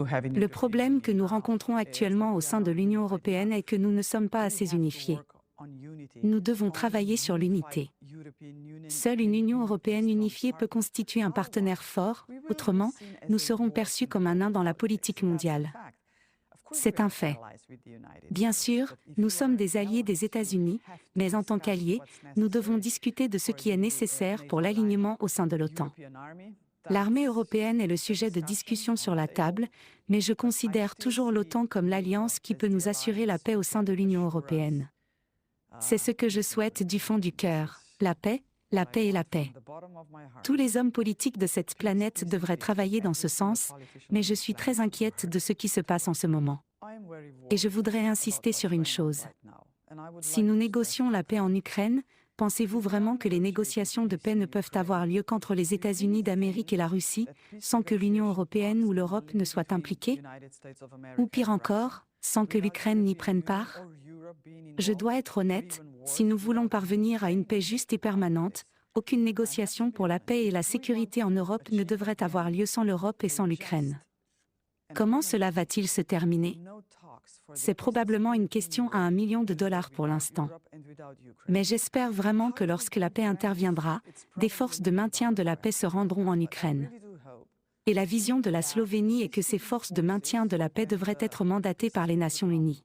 Le problème que nous rencontrons actuellement au sein de l'Union européenne est que nous ne sommes pas assez unifiés. Nous devons travailler sur l'unité. Seule une Union européenne unifiée peut constituer un partenaire fort, autrement, nous serons perçus comme un nain dans la politique mondiale. C'est un fait. Bien sûr, nous sommes des alliés des États-Unis, mais en tant qu'alliés, nous devons discuter de ce qui est nécessaire pour l'alignement au sein de l'OTAN. L'armée européenne est le sujet de discussion sur la table, mais je considère toujours l'OTAN comme l'alliance qui peut nous assurer la paix au sein de l'Union européenne. C'est ce que je souhaite du fond du cœur, la paix et la paix. Tous les hommes politiques de cette planète devraient travailler dans ce sens, mais je suis très inquiète de ce qui se passe en ce moment. Et je voudrais insister sur une chose. Si nous négocions la paix en Ukraine, pensez-vous vraiment que les négociations de paix ne peuvent avoir lieu qu'entre les États-Unis d'Amérique et la Russie, sans que l'Union européenne ou l'Europe ne soient impliquées? Ou pire encore, sans que l'Ukraine n'y prenne part? Je dois être honnête, si nous voulons parvenir à une paix juste et permanente, aucune négociation pour la paix et la sécurité en Europe ne devrait avoir lieu sans l'Europe et sans l'Ukraine. Comment cela va-t-il se terminer? C'est probablement une question à $1 million pour l'instant. Mais j'espère vraiment que lorsque la paix interviendra, des forces de maintien de la paix se rendront en Ukraine. Et la vision de la Slovénie est que ces forces de maintien de la paix devraient être mandatées par les Nations Unies.